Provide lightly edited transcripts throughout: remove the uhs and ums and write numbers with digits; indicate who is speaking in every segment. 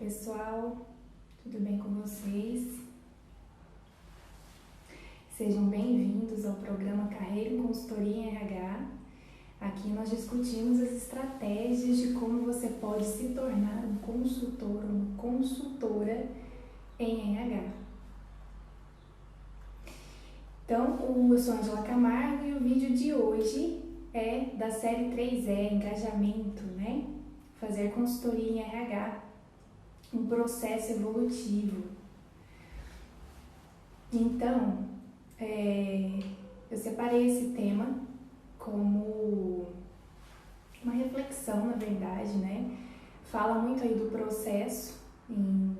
Speaker 1: pessoal, tudo bem com vocês? Sejam bem-vindos ao programa Carreira em Consultoria em RH. Aqui nós discutimos as estratégias de como você pode se tornar um consultor ou uma consultora em RH. Então, eu sou Angela Camargo e o vídeo de hoje é da série 3E, Engajamento, né? Fazer consultoria em RH, um processo evolutivo. Então, eu separei esse tema como uma reflexão, na verdade, né? Fala muito aí do processo em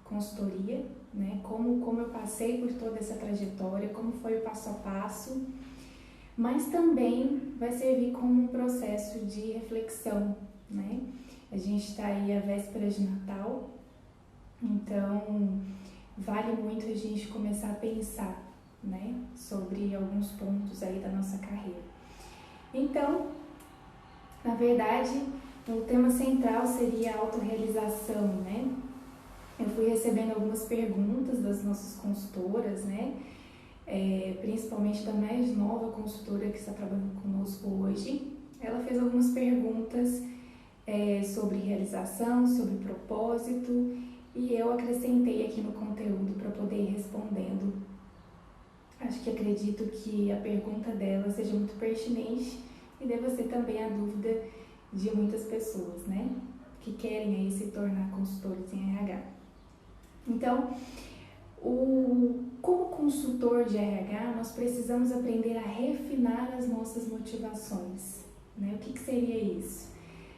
Speaker 1: consultoria, né? Como eu passei por toda essa trajetória, como foi o passo a passo, mas também vai servir como um processo de reflexão, né? A gente está aí à véspera de Natal, então vale muito a gente começar a pensar, né, sobre alguns pontos aí da nossa carreira. Então, na verdade, o tema central seria a autorrealização, né? Eu fui recebendo algumas perguntas das nossas consultoras, né? Principalmente da mais nova consultora que está trabalhando conosco hoje. Ela fez algumas perguntas sobre realização, sobre propósito, e eu acrescentei aqui no conteúdo para poder ir respondendo. Acredito que a pergunta dela seja muito pertinente e deva ser também a dúvida de muitas pessoas, né? Que querem aí se tornar consultores em RH. Então, como consultor de RH, nós precisamos aprender a refinar as nossas motivações, né? O que seria isso?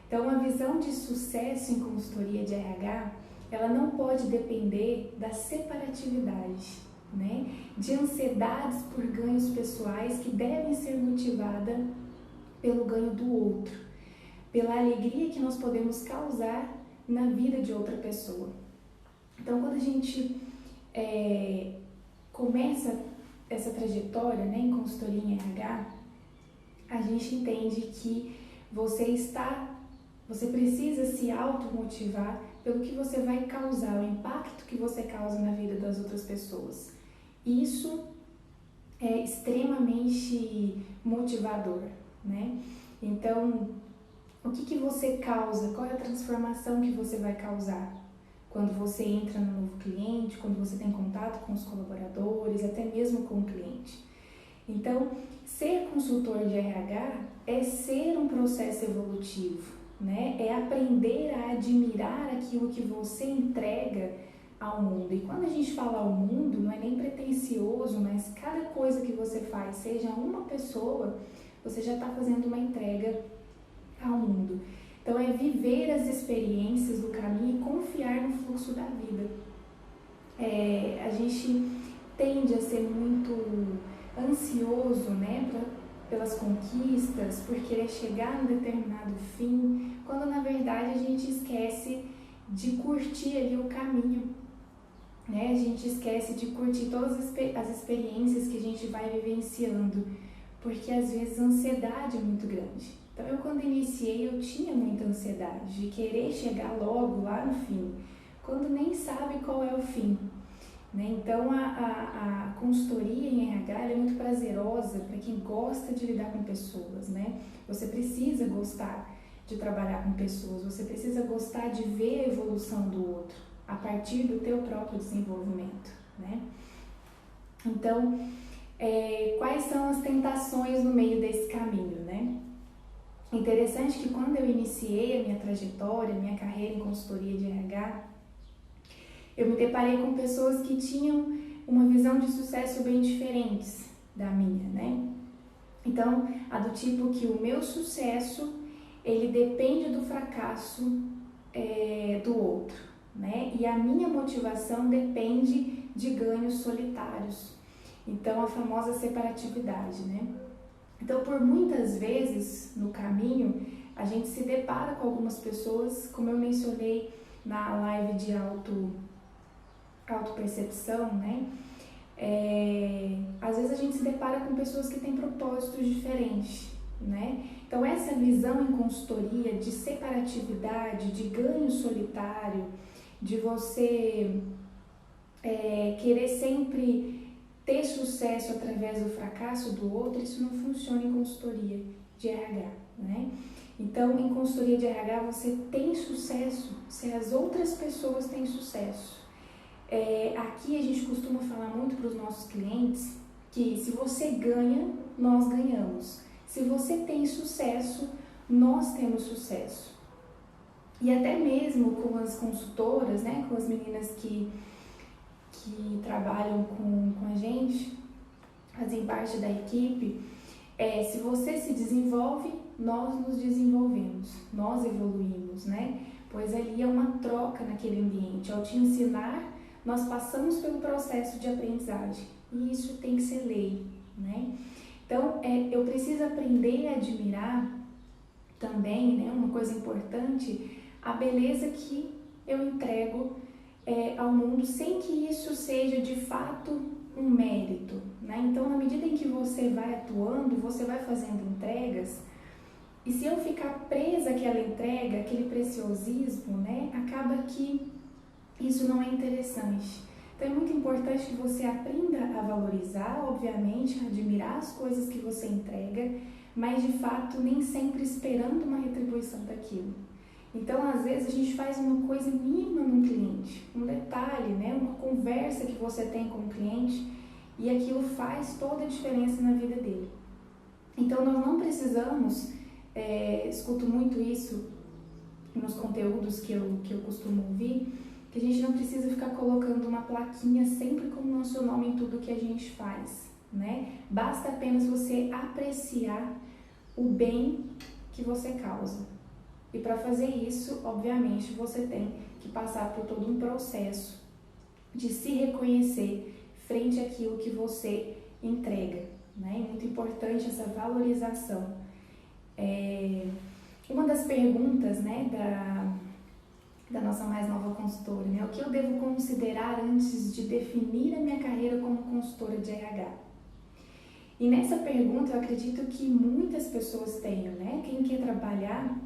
Speaker 1: Então, a visão de sucesso em consultoria de RH, ela não pode depender da separatividade, né? De ansiedades por ganhos pessoais que devem ser motivadas pelo ganho do outro, pela alegria que nós podemos causar na vida de outra pessoa. Então, quando a gente começa essa trajetória, né, em consultoria em RH, a gente entende que você precisa se automotivar pelo que você vai causar, o impacto que você causa na vida das outras pessoas. Isso é extremamente motivador, né? Então, o que você causa? Qual é a transformação que você vai causar? Quando você entra no novo cliente, quando você tem contato com os colaboradores, até mesmo com o cliente. Então, ser consultor de RH é ser um processo evolutivo, né? É aprender a admirar aquilo que você entrega ao mundo. E quando a gente fala ao mundo, não é nem pretensioso, mas cada coisa que você faz, seja uma pessoa, você já está fazendo uma entrega ao mundo. Então, é viver as experiências do caminho e confiar no fluxo da vida. A gente tende a ser muito ansioso, né, pelas conquistas, por querer chegar num determinado fim, quando na verdade a gente esquece de curtir ali o caminho, né? A gente esquece de curtir todas as experiências que a gente vai vivenciando, porque às vezes a ansiedade é muito grande. Então, eu quando iniciei, eu tinha muita ansiedade de querer chegar logo lá no fim, quando nem sabe qual é o fim, né? Então, a consultoria em RH é muito prazerosa para quem gosta de lidar com pessoas, né? Você precisa gostar de trabalhar com pessoas, você precisa gostar de ver a evolução do outro a partir do teu próprio desenvolvimento, né? Então, quais são as tentações no meio desse caminho, né? Interessante que quando eu iniciei a minha trajetória, minha carreira em consultoria de RH, eu me deparei com pessoas que tinham uma visão de sucesso bem diferentes da minha, né? Então, a do tipo que o meu sucesso, ele depende do fracasso do outro, né? E a minha motivação depende de ganhos solitários. Então, a famosa separatividade, né? Então, por muitas vezes no caminho, a gente se depara com algumas pessoas, como eu mencionei na live de autopercepção, né? Às vezes a gente se depara com pessoas que têm propósitos diferentes, né? Então, essa visão em consultoria de separatividade, de ganho solitário, de você querer sempre ter sucesso através do fracasso do outro, isso não funciona em consultoria de RH, né? Então, em consultoria de RH, você tem sucesso se as outras pessoas têm sucesso. Aqui a gente costuma falar muito para os nossos clientes que se você ganha, nós ganhamos. Se você tem sucesso, nós temos sucesso. E até mesmo com as consultoras, né, com as meninas que trabalham com a gente, fazem parte da equipe, se você se desenvolve, nós nos desenvolvemos, nós evoluímos, né? Pois ali é uma troca naquele ambiente. Ao te ensinar, nós passamos pelo processo de aprendizagem e isso tem que ser lei, né? Então, eu preciso aprender a admirar também, né, uma coisa importante, a beleza que eu entrego ao mundo sem que isso seja de fato um mérito, né? Então, na medida em que você vai atuando, você vai fazendo entregas, e se eu ficar presa àquela entrega, aquele preciosismo, né, acaba que isso não é interessante. Então, é muito importante que você aprenda a valorizar, obviamente, a admirar as coisas que você entrega, mas de fato nem sempre esperando uma retribuição daquilo. Então, às vezes, a gente faz uma coisa mínima num cliente, um detalhe, né? Uma conversa que você tem com o cliente e aquilo faz toda a diferença na vida dele. Então, nós não precisamos, escuto muito isso nos conteúdos que eu costumo ouvir, que a gente não precisa ficar colocando uma plaquinha sempre com o nosso nome em tudo que a gente faz, né? Basta apenas você apreciar o bem que você causa. E para fazer isso, obviamente, você tem que passar por todo um processo de se reconhecer frente àquilo que você entrega, né? É muito importante essa valorização. Uma das perguntas, né, da nossa mais nova consultora, né? O que eu devo considerar antes de definir a minha carreira como consultora de RH? E nessa pergunta eu acredito que muitas pessoas tenham, né? Quem quer trabalhar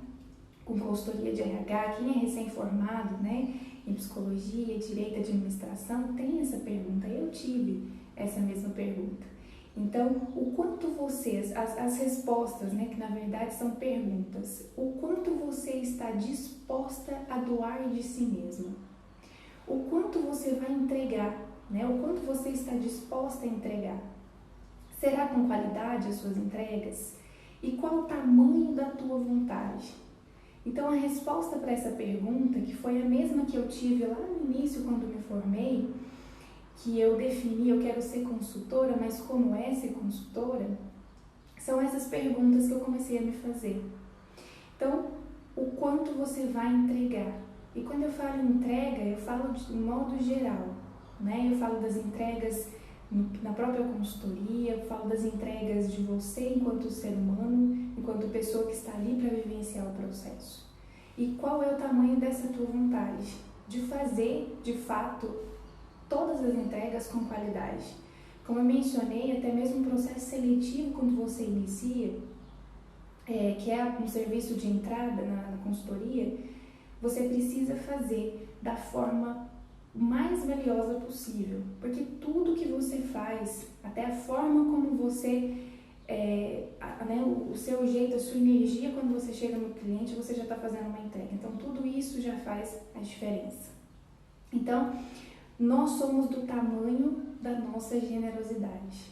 Speaker 1: com consultoria de RH, quem é recém-formado, né, em psicologia, direito, administração, tem essa pergunta. Eu tive essa mesma pergunta. Então, o quanto vocês, as respostas, né, que na verdade são perguntas, o quanto você está disposta a doar de si mesma? O quanto você vai entregar, né? O quanto você está disposta a entregar? Será com qualidade as suas entregas? E qual o tamanho da tua vontade? Então, a resposta para essa pergunta, que foi a mesma que eu tive lá no início, quando me formei, que eu defini, eu quero ser consultora, mas como é ser consultora? São essas perguntas que eu comecei a me fazer. Então, o quanto você vai entregar? E quando eu falo em entrega, eu falo de modo geral, né? Eu falo das entregas na própria consultoria, eu falo das entregas de você enquanto ser humano, enquanto pessoa que está ali para vivenciar o processo. E qual é o tamanho dessa tua vontade de fazer, de fato, todas as entregas com qualidade? Como eu mencionei, até mesmo um processo seletivo quando você inicia, que é um serviço de entrada na consultoria, você precisa fazer da forma mais valiosa possível, porque tudo que você faz, até a forma como você, né, o seu jeito, a sua energia quando você chega no cliente, você já está fazendo uma entrega. Então, tudo isso já faz a diferença. Então, nós somos do tamanho da nossa generosidade.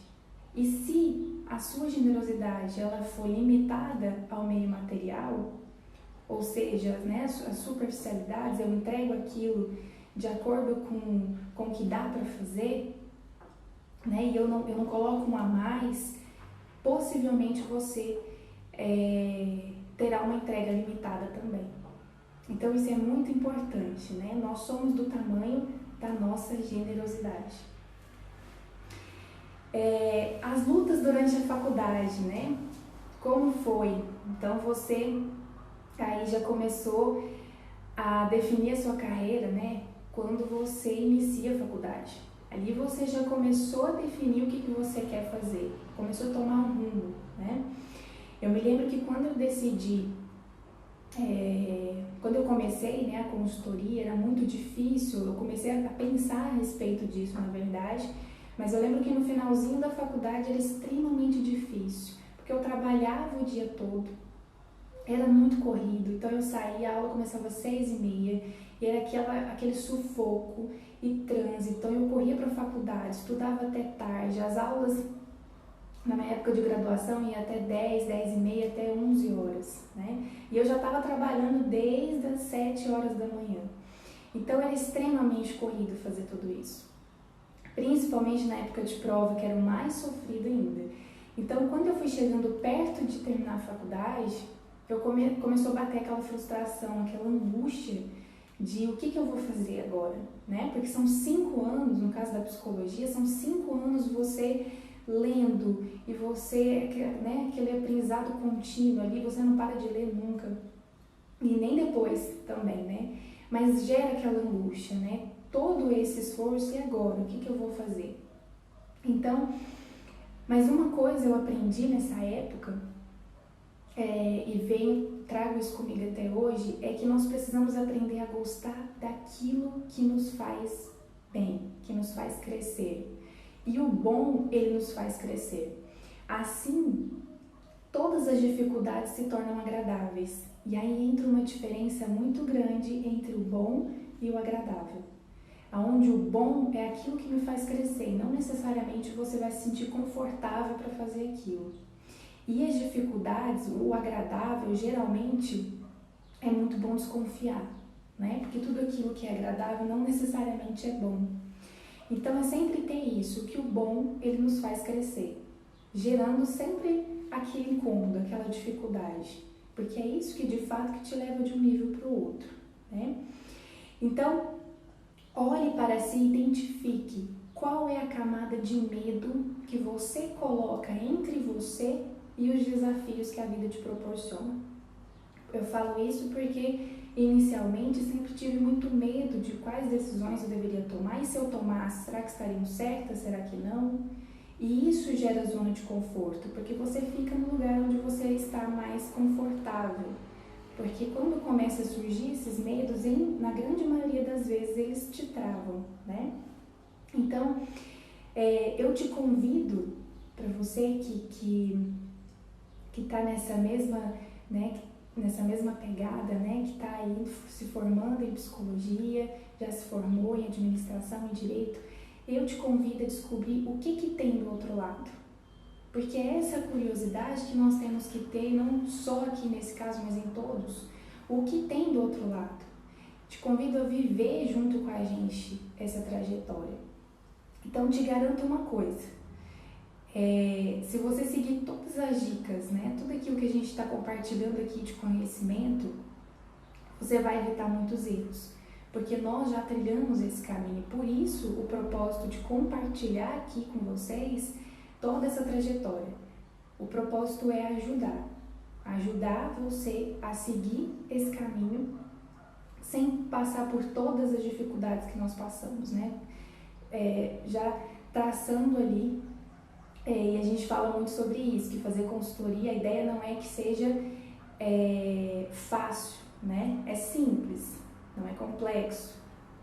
Speaker 1: E se a sua generosidade ela for limitada ao meio material, ou seja, né, as superficialidades, eu entrego aquilo de acordo com o que dá para fazer, né, e eu não coloco um a mais, possivelmente você terá uma entrega limitada também. Então isso é muito importante, né? Nós somos do tamanho da nossa generosidade. As lutas durante a faculdade, né? Como foi? Então você aí já começou a definir a sua carreira, né? Quando você inicia a faculdade. Ali você já começou a definir o que você quer fazer, começou a tomar um rumo, né? Eu me lembro que quando eu decidi, quando eu comecei, né, a consultoria, era muito difícil, eu comecei a pensar a respeito disso, na verdade, mas eu lembro que no finalzinho da faculdade era extremamente difícil, porque eu trabalhava o dia todo, era muito corrido, então eu saía, a aula começava às 6h30, e era aquele sufoco e trânsito, então eu corria para a faculdade, estudava até tarde, as aulas na minha época de graduação ia até 10h30, até 11 horas, né? E eu já estava trabalhando desde as 7 horas da manhã. Então era extremamente corrido fazer tudo isso. Principalmente na época de prova, que era o mais sofrido ainda. Então, quando eu fui chegando perto de terminar a faculdade, começou a bater aquela frustração, aquela angústia de o que eu vou fazer agora, né? Porque são 5 anos, no caso da psicologia, são 5 anos você lendo e você, né, aquele aprendizado contínuo ali, você não para de ler nunca, e nem depois também, né? Mas gera aquela angústia, né? Todo esse esforço, e agora? O que eu vou fazer? Então, mas uma coisa eu aprendi nessa época, e trago isso comigo até hoje, é que nós precisamos aprender a gostar daquilo que nos faz bem, que nos faz crescer. E o bom, ele nos faz crescer. Assim, todas as dificuldades se tornam agradáveis. E aí entra uma diferença muito grande entre o bom e o agradável. Onde o bom é aquilo que me faz crescer, não necessariamente você vai se sentir confortável para fazer aquilo. E as dificuldades, o agradável, geralmente é muito bom desconfiar, né? Porque tudo aquilo que é agradável não necessariamente é bom. Então é sempre ter isso, que o bom, ele nos faz crescer, gerando sempre aquele incômodo, aquela dificuldade, porque é isso que de fato que te leva de um nível para o outro, né? Então, olhe para si e identifique qual é a camada de medo que você coloca entre você e os desafios que a vida te proporciona. Eu falo isso porque inicialmente sempre tive muito medo de quais decisões eu deveria tomar, e se eu tomasse, será que estariam certas, será que não? E isso gera zona de conforto, porque você fica no lugar onde você está mais confortável. Porque quando começa a surgir esses medos, na grande maioria das vezes eles te travam, né? Então, eu te convido, para você que está nessa mesma, né, nessa mesma pegada, né, que está aí se formando em psicologia, já se formou em administração e direito, eu te convido a descobrir o que tem do outro lado. Porque é essa curiosidade que nós temos que ter, não só aqui nesse caso, mas em todos, o que tem do outro lado. Te convido a viver junto com a gente essa trajetória. Então, te garanto uma coisa. Se você seguir todas as dicas, né, tudo aquilo que a gente está compartilhando aqui de conhecimento, você vai evitar muitos erros, porque nós já trilhamos esse caminho. Por isso, o propósito de compartilhar aqui com vocês toda essa trajetória. O propósito é ajudar você a seguir esse caminho sem passar por todas as dificuldades que nós passamos, né? Já traçando ali. E a gente fala muito sobre isso, que fazer consultoria, a ideia não é que seja fácil, né? É simples, não é complexo,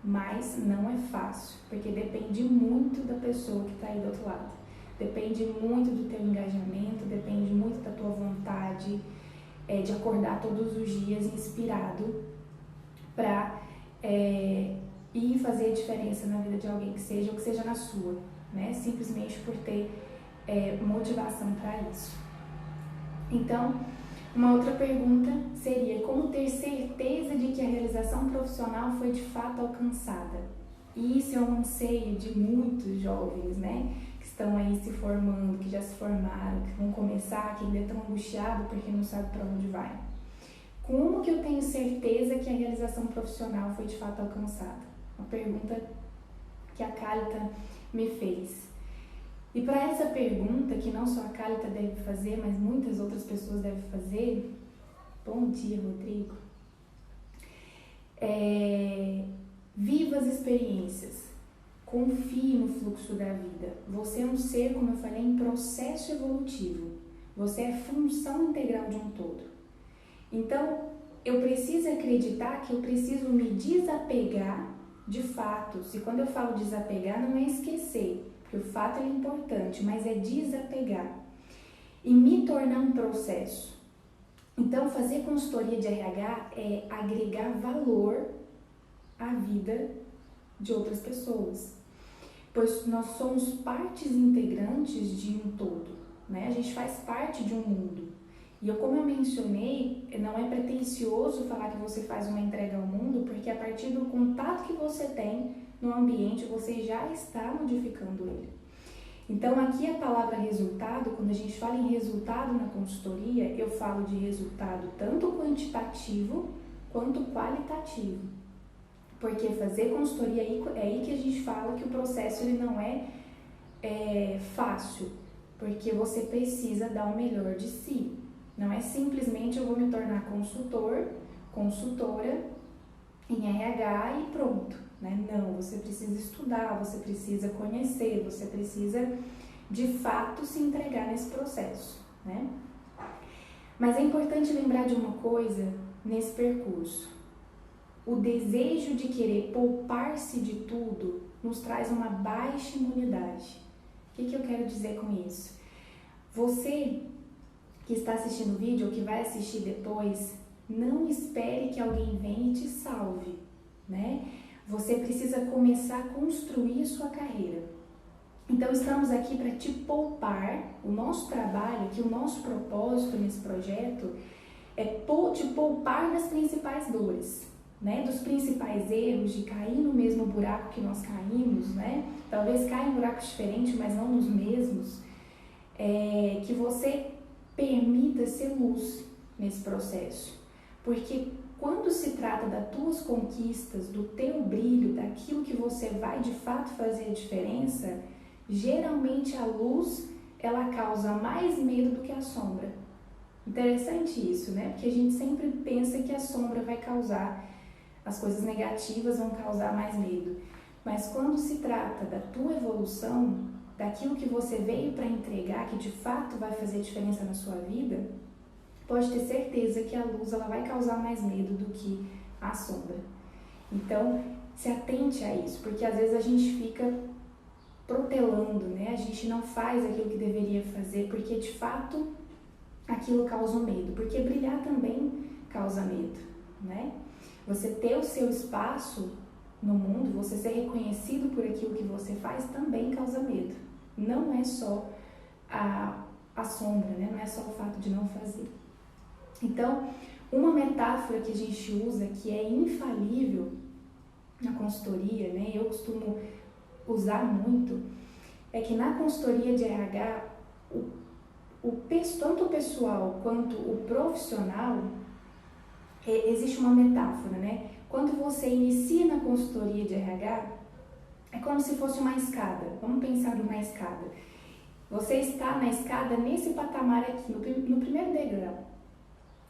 Speaker 1: mas não é fácil, porque depende muito da pessoa que está aí do outro lado. Depende muito do teu engajamento, depende muito da tua vontade de acordar todos os dias inspirado para ir fazer a diferença na vida de alguém, que seja na sua, né? Simplesmente por ter motivação para isso. Então, uma outra pergunta seria: como ter certeza de que a realização profissional foi de fato alcançada? E isso é um anseio de muitos jovens, né? Que estão aí se formando, que já se formaram, que vão começar, que ainda estão angustiados porque não sabem para onde vai. Como que eu tenho certeza que a realização profissional foi de fato alcançada? Uma pergunta que a Cálita me fez. E para essa pergunta, que não só a Cálita deve fazer, mas muitas outras pessoas devem fazer, bom dia, Rodrigo, viva as experiências, confie no fluxo da vida. Você é um ser, como eu falei, em processo evolutivo. Você é função integral de um todo. Então, eu preciso acreditar que eu preciso me desapegar de fatos. E quando eu falo desapegar, não é esquecer, porque o fato é importante, mas é desapegar. E me tornar um processo. Então, fazer consultoria de RH é agregar valor à vida de outras pessoas, pois nós somos partes integrantes de um todo, né? A gente faz parte de um mundo. E como eu mencionei, não é pretensioso falar que você faz uma entrega ao mundo, porque a partir do contato que você tem no ambiente, você já está modificando ele. Então, aqui a palavra resultado, quando a gente fala em resultado na consultoria, eu falo de resultado tanto quantitativo quanto qualitativo. Porque fazer consultoria, é aí que a gente fala que o processo ele não é fácil, porque você precisa dar o melhor de si. Não é simplesmente eu vou me tornar consultor, consultora em RH e pronto, né? Não, você precisa estudar, você precisa conhecer, você precisa de fato se entregar nesse processo, né? Mas é importante lembrar de uma coisa nesse percurso. O desejo de querer poupar-se de tudo nos traz uma baixa imunidade. O que eu quero dizer com isso? Você que está assistindo o vídeo ou que vai assistir depois, não espere que alguém venha e te salve, né? Você precisa começar a construir sua carreira. Então, estamos aqui para te poupar. O nosso trabalho, que o nosso propósito nesse projeto é te poupar das principais dores, né? Dos principais erros, de cair no mesmo buraco que nós caímos, né? Talvez caia em buracos diferentes, mas não nos mesmos. Que você permita ser luz nesse processo, porque quando se trata das tuas conquistas, do teu brilho, daquilo que você vai de fato fazer a diferença, geralmente a luz ela causa mais medo do que a sombra. Interessante isso, né? Porque a gente sempre pensa que a sombra vai causar, as coisas negativas vão causar mais medo, mas quando se trata da tua evolução, daquilo que você veio para entregar, que de fato vai fazer diferença na sua vida, pode ter certeza que a luz ela vai causar mais medo do que a sombra. Então, se atente a isso, porque às vezes a gente fica protelando, né? A gente não faz aquilo que deveria fazer, porque de fato aquilo causa um medo, porque brilhar também causa medo, né? Você ter o seu espaço no mundo, você ser reconhecido por aquilo que você faz também causa medo. Não é só a sombra, né? Não é só o fato de não fazer. Então, uma metáfora que a gente usa, que é infalível na consultoria, né? Eu costumo usar muito, é que na consultoria de RH, tanto o pessoal quanto o profissional, existe uma metáfora, né? Quando você inicia na consultoria de RH, é como se fosse uma escada. Vamos pensar numa escada. Você está na escada nesse patamar aqui, no primeiro degrau.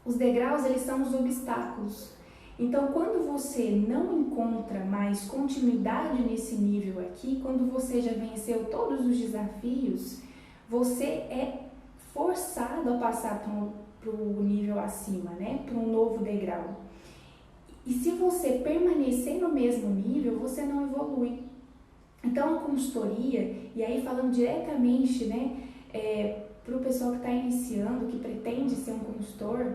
Speaker 1: Os degraus, eles são os obstáculos. Então, quando você não encontra mais continuidade nesse nível aqui, quando você já venceu todos os desafios, você é forçado a passar para o nível acima, né? Para um novo degrau. E se você permanecer no mesmo nível, você não evolui. Então, a consultoria, e aí falando diretamente, né, para o pessoal que está iniciando, que pretende ser um consultor,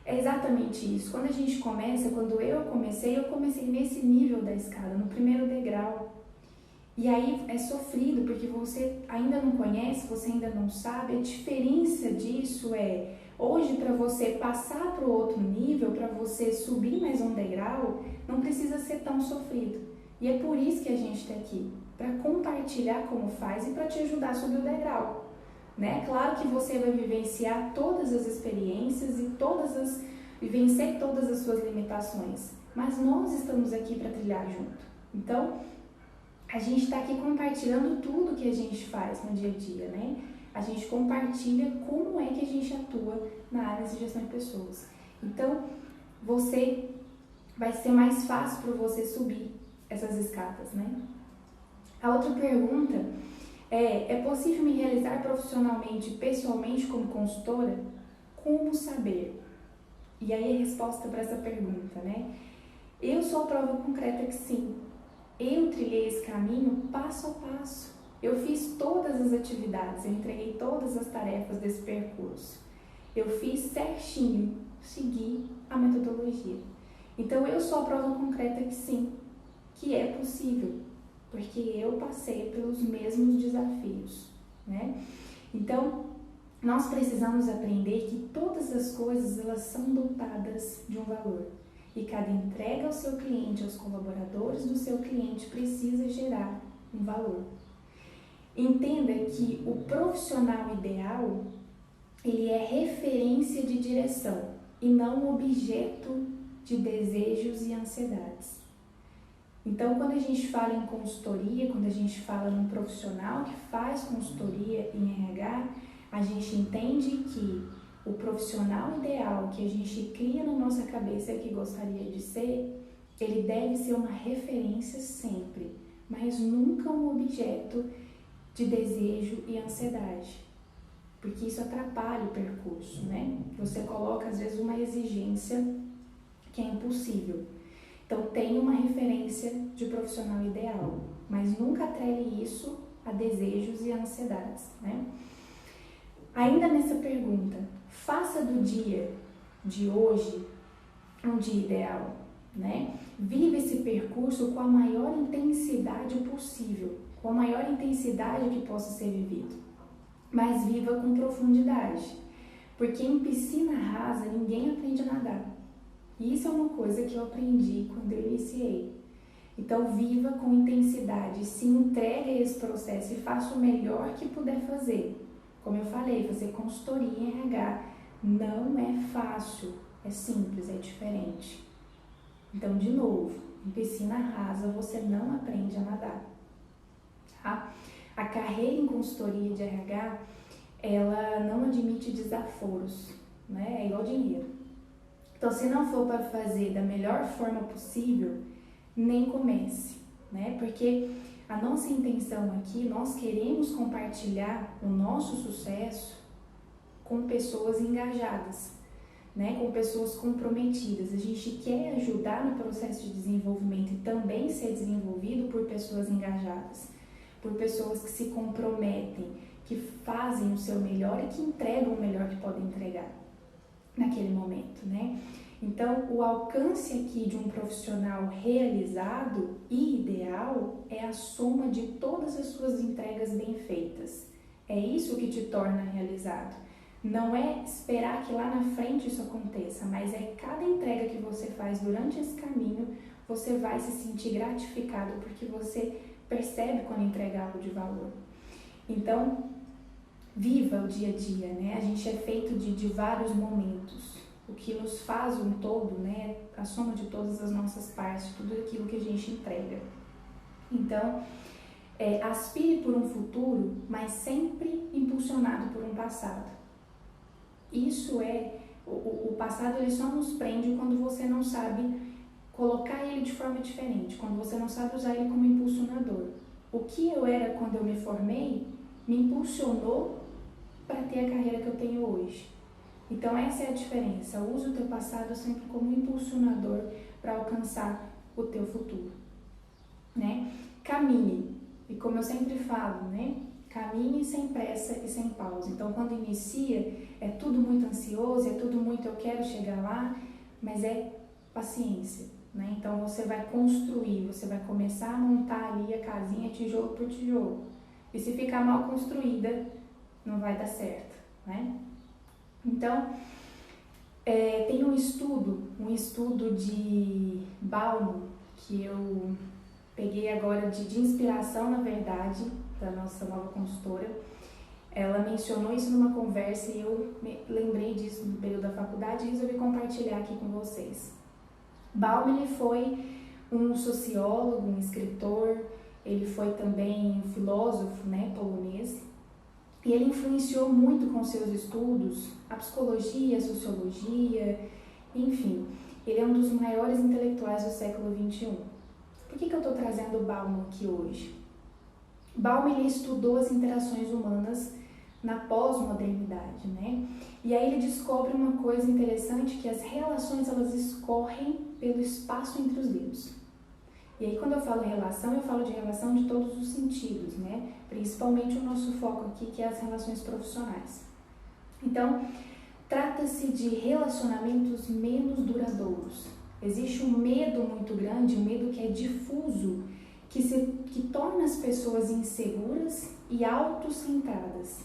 Speaker 1: é exatamente isso. Quando a gente começa, quando eu comecei nesse nível da escada, no primeiro degrau. E aí é sofrido, porque você ainda não conhece, você ainda não sabe. A diferença disso é, hoje para você passar para o outro nível, para você subir mais um degrau, não precisa ser tão sofrido. E é por isso que a gente está aqui, para compartilhar como faz e para te ajudar a subir o degrau, né? Claro que você vai vivenciar todas as experiências e vencer todas as suas limitações, mas nós estamos aqui para trilhar junto. Então, a gente está aqui compartilhando tudo que a gente faz no dia a dia, né? A gente compartilha como é que a gente atua na área de gestão de pessoas. Então, vai ser mais fácil para você subir essas escadas, né? A outra pergunta é possível me realizar profissionalmente, pessoalmente como consultora? Como saber? E aí a resposta para essa pergunta, né? Eu sou a prova concreta que sim. Eu trilhei esse caminho passo a passo. Eu fiz todas as atividades, eu entreguei todas as tarefas desse percurso. Eu fiz certinho, segui a metodologia. Então eu sou a prova concreta que sim, que é possível, porque eu passei pelos mesmos desafios, né? Então, nós precisamos aprender que todas as coisas, elas são dotadas de um valor. E cada entrega ao seu cliente, aos colaboradores do seu cliente, precisa gerar um valor. Entenda que o profissional ideal, ele é referência de direção e não objeto de desejos e ansiedades. Então, quando a gente fala em consultoria, quando a gente fala num profissional que faz consultoria em RH, a gente entende que o profissional ideal que a gente cria na nossa cabeça que gostaria de ser, ele deve ser uma referência sempre, mas nunca um objeto de desejo e ansiedade, porque isso atrapalha o percurso, né? Você coloca às vezes uma exigência que é impossível. Então tenha uma referência de profissional ideal, mas nunca atrele isso a desejos e ansiedades, né? Ainda nessa pergunta, faça do dia de hoje um dia ideal, né? Viva esse percurso com a maior intensidade possível, com a maior intensidade que possa ser vivido, mas viva com profundidade, porque em piscina rasa ninguém aprende a nadar. E isso é uma coisa que eu aprendi quando eu iniciei. Então viva com intensidade, se entregue a esse processo e faça o melhor que puder fazer. Como eu falei, fazer consultoria em RH não é fácil, é simples, é diferente. Então, de novo, em piscina rasa você não aprende a nadar. Tá? A carreira em consultoria de RH, ela não admite desaforos, né? É igual dinheiro. Então, se não for para fazer da melhor forma possível, nem comece, né? Porque a nossa intenção aqui, nós queremos compartilhar o nosso sucesso com pessoas engajadas, né? Com pessoas comprometidas. A gente quer ajudar no processo de desenvolvimento e também ser desenvolvido por pessoas engajadas, por pessoas que se comprometem, que fazem o seu melhor e que entregam o melhor que podem entregar naquele momento, né? Então, o alcance aqui de um profissional realizado e ideal é a soma de todas as suas entregas bem feitas. É isso que te torna realizado. Não é esperar que lá na frente isso aconteça, mas é cada entrega que você faz durante esse caminho, você vai se sentir gratificado porque você percebe quando entrega algo de valor. Então, viva o dia a dia, né? A gente é feito de vários momentos. O que nos faz um todo, né? A soma de todas as nossas partes, tudo aquilo que a gente entrega. Então, aspire por um futuro, mas sempre impulsionado por um passado. Isso o passado ele só nos prende quando você não sabe colocar ele de forma diferente, quando você não sabe usar ele como impulsionador. O que eu era quando eu me formei me impulsionou para ter a carreira que eu tenho hoje. Então essa é a diferença, use o teu passado sempre como impulsionador para alcançar o teu futuro, né? Caminhe, e como eu sempre falo, né? Caminhe sem pressa e sem pausa. Então quando inicia, é tudo muito ansioso, é tudo muito eu quero chegar lá, mas é paciência, né? Então você vai construir, você vai começar a montar ali a casinha tijolo por tijolo. E se ficar mal construída, não vai dar certo, né? Então, tem um estudo de Bauman, que eu peguei agora de inspiração, na verdade, da nossa nova consultora. Ela mencionou isso numa conversa e eu me lembrei disso no período da faculdade e resolvi compartilhar aqui com vocês. Bauman, ele foi um sociólogo, um escritor, ele foi também um filósofo, né, polonês. E ele influenciou muito com seus estudos a psicologia, a sociologia, enfim. Ele é um dos maiores intelectuais do século XXI. Por que eu estou trazendo o Bauman aqui hoje? Bauman ele estudou as interações humanas na pós-modernidade, né? E aí ele descobre uma coisa interessante, que as relações elas escorrem pelo espaço entre os dedos. E aí quando eu falo relação, eu falo de relação de todos os sentidos, né? Principalmente o nosso foco aqui, que é as relações profissionais. Então, trata-se de relacionamentos menos duradouros. Existe um medo muito grande, um medo que é difuso, que torna as pessoas inseguras e autocentradas.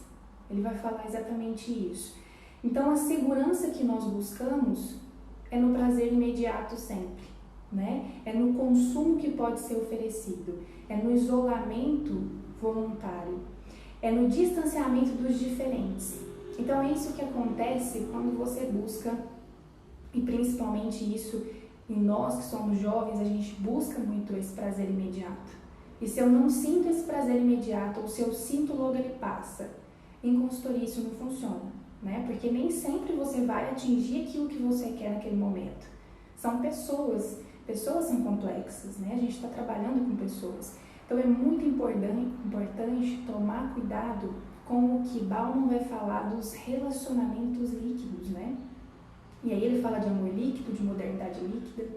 Speaker 1: Ele vai falar exatamente isso. Então, a segurança que nós buscamos é no prazer imediato sempre, né? É no consumo que pode ser oferecido, é no isolamento voluntário, é no distanciamento dos diferentes. Então, é isso que acontece quando você busca, e principalmente isso em nós que somos jovens, a gente busca muito esse prazer imediato. E se eu não sinto esse prazer imediato, ou se eu sinto logo ele passa, em consultoria isso não funciona, né? Porque nem sempre você vai atingir aquilo que você quer naquele momento. São pessoas são complexas, né? A gente está trabalhando com pessoas. Então é muito importante tomar cuidado com o que Bauman vai falar dos relacionamentos líquidos, né? E aí ele fala de amor líquido, de modernidade líquida.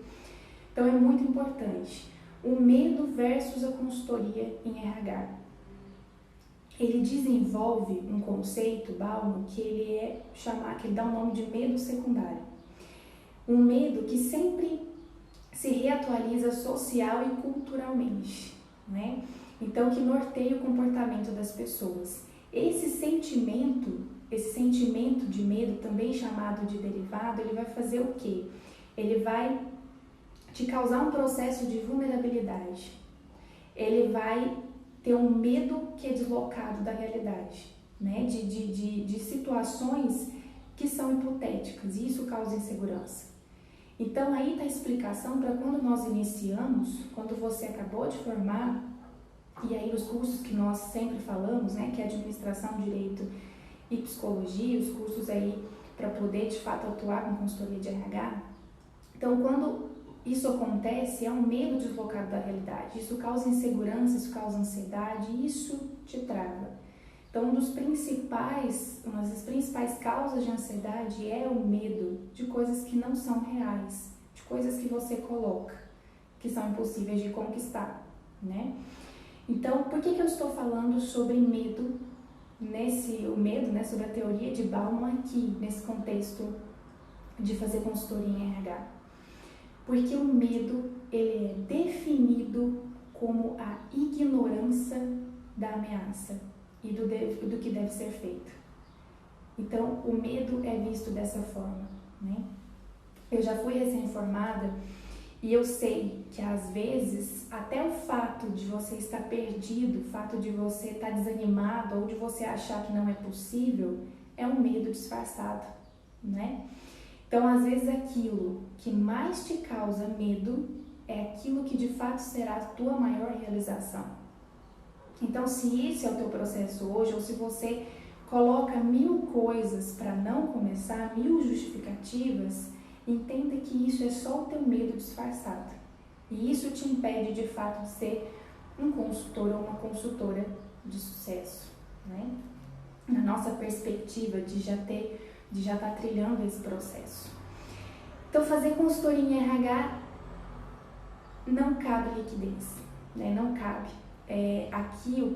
Speaker 1: Então é muito importante. O medo versus a consultoria em RH. Ele desenvolve um conceito, Bauman, que ele dá o nome de medo secundário. Um medo que sempre se reatualiza social e culturalmente, né? Então, que norteia o comportamento das pessoas. Esse sentimento de medo, também chamado de derivado, ele vai fazer o quê? Ele vai te causar um processo de vulnerabilidade. Ele vai ter um medo que é deslocado da realidade, né? De situações que são hipotéticas, e isso causa insegurança. Então, aí está a explicação para quando nós iniciamos, quando você acabou de formar, e aí os cursos que nós sempre falamos, né, que é administração, direito e psicologia, os cursos aí para poder de fato atuar com consultoria de RH. Então, quando isso acontece, é um medo deslocado da realidade, isso causa insegurança, isso causa ansiedade, isso te trava. Então, uma das principais causas de ansiedade é o medo de coisas que não são reais, de coisas que você coloca, que são impossíveis de conquistar, né? Então, por que eu estou falando sobre medo, sobre a teoria de Bauman aqui, nesse contexto de fazer consultoria em RH? Porque o medo, ele é definido como a ignorância da ameaça e do que deve ser feito. Então, o medo é visto dessa forma, né? Eu já fui recém-formada e eu sei que às vezes até o fato de você estar perdido, o fato de você estar desanimado ou de você achar que não é possível, é um medo disfarçado, né? Então, às vezes aquilo que mais te causa medo é aquilo que de fato será a tua maior realização. Então, se esse é o teu processo hoje, ou se você coloca 1000 coisas para não começar, 1000 justificativas, entenda que isso é só o teu medo disfarçado. E isso te impede, de fato, de ser um consultor ou uma consultora de sucesso, né? Na nossa perspectiva de já estar trilhando esse processo. Então, fazer consultoria em RH não cabe liquidez, né? Não cabe. Aqui o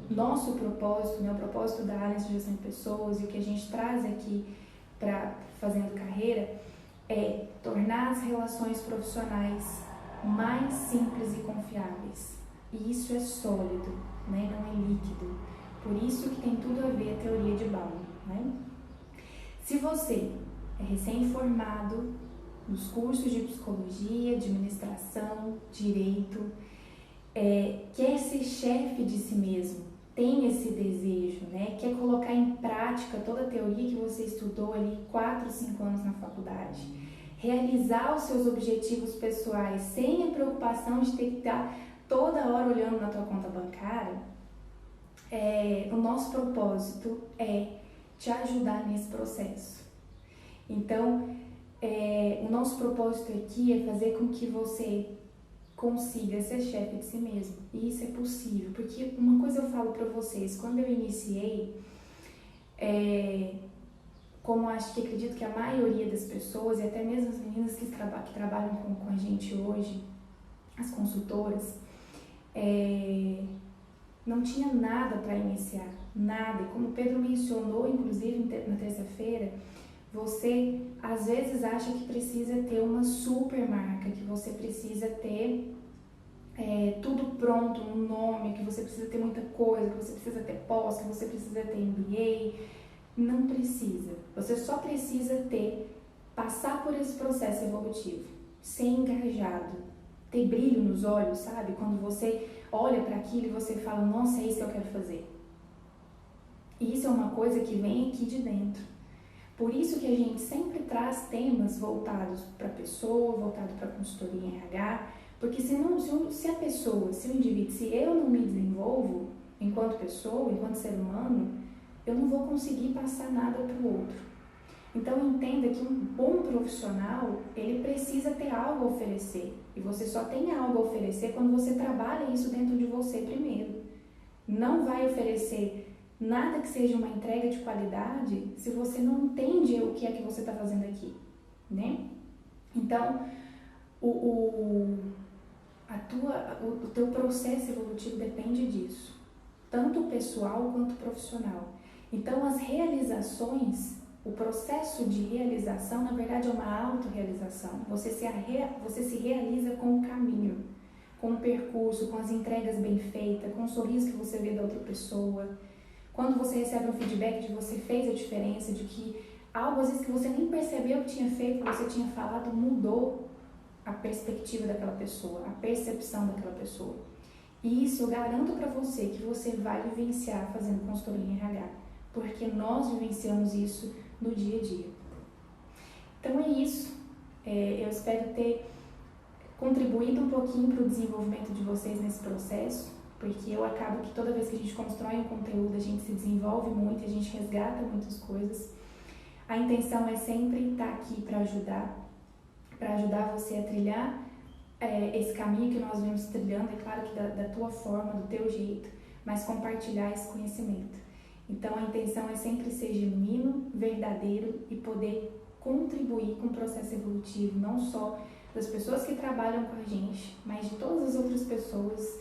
Speaker 1: nosso propósito, né, o propósito da área de gestão de pessoas e o que a gente traz aqui para Fazendo Carreira é tornar as relações profissionais mais simples e confiáveis. E isso é sólido, né, não é líquido. Por isso que tem tudo a ver a teoria de Bauman, né? Se você é recém-formado nos cursos de psicologia, administração, direito, quer ser chefe de si mesmo, tem esse desejo, né? Quer colocar em prática toda a teoria que você estudou ali 4, 5 anos na faculdade, realizar os seus objetivos pessoais sem a preocupação de ter que estar toda hora olhando na tua conta bancária, o nosso propósito é te ajudar nesse processo. Então, o nosso propósito aqui é fazer com que você consiga ser chefe de si mesmo. E isso é possível, porque uma coisa eu falo para vocês, quando eu iniciei, como acho que acredito que a maioria das pessoas, e até mesmo as meninas que trabalham com a gente hoje, as consultoras, não tinha nada para iniciar, nada. E como o Pedro mencionou, inclusive na terça-feira, você às vezes acha que precisa ter uma super marca, que você precisa ter tudo pronto, um nome, que você precisa ter muita coisa, que você precisa ter pós, que você precisa ter MBA. Não precisa. Você só precisa passar por esse processo evolutivo, ser engajado, ter brilho nos olhos, sabe? Quando você olha para aquilo e você fala, nossa, é isso que eu quero fazer. E isso é uma coisa que vem aqui de dentro. Por isso que a gente sempre traz temas voltados para a pessoa, voltado para a consultoria em RH, porque se o indivíduo, se eu não me desenvolvo enquanto pessoa, enquanto ser humano, eu não vou conseguir passar nada para o outro. Então entenda que um bom profissional, ele precisa ter algo a oferecer. E você só tem algo a oferecer quando você trabalha isso dentro de você primeiro. Não vai oferecer nada que seja uma entrega de qualidade se você não entende o que é que você está fazendo aqui, né? Então, o teu processo evolutivo depende disso, tanto pessoal quanto profissional. Então, as realizações, o processo de realização, na verdade, é uma autorrealização. Você se realiza com o caminho, com o percurso, com as entregas bem feitas, com o sorriso que você vê da outra pessoa. Quando você recebe um feedback de que você fez a diferença, de que algo, às vezes, que você nem percebeu que tinha feito, que você tinha falado, mudou a perspectiva daquela pessoa, a percepção daquela pessoa. E isso eu garanto para você que você vai vivenciar fazendo consultoria em RH, porque nós vivenciamos isso no dia a dia. Então é isso. Eu espero ter contribuído um pouquinho para o desenvolvimento de vocês nesse processo, porque eu acabo que toda vez que a gente constrói um conteúdo, a gente se desenvolve muito, a gente resgata muitas coisas. A intenção é sempre estar aqui para ajudar você a trilhar esse caminho que nós vemos trilhando, é claro que da tua forma, do teu jeito, mas compartilhar esse conhecimento. Então a intenção é sempre ser genuíno, verdadeiro e poder contribuir com o processo evolutivo, não só das pessoas que trabalham com a gente, mas de todas as outras pessoas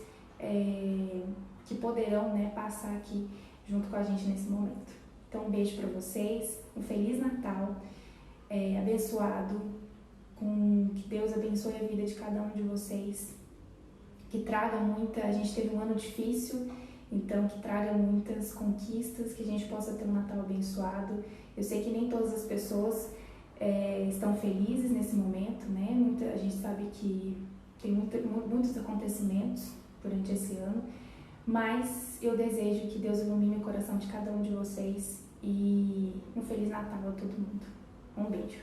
Speaker 1: que poderão, né, passar aqui junto com a gente nesse momento. Então um beijo para vocês, um Feliz Natal, abençoado, que Deus abençoe a vida de cada um de vocês, que traga a gente teve um ano difícil, então que traga muitas conquistas, que a gente possa ter um Natal abençoado. Eu sei que nem todas as pessoas estão felizes nesse momento, né? A gente sabe que tem muitos acontecimentos durante esse ano, mas eu desejo que Deus ilumine o coração de cada um de vocês e um Feliz Natal a todo mundo. Um beijo.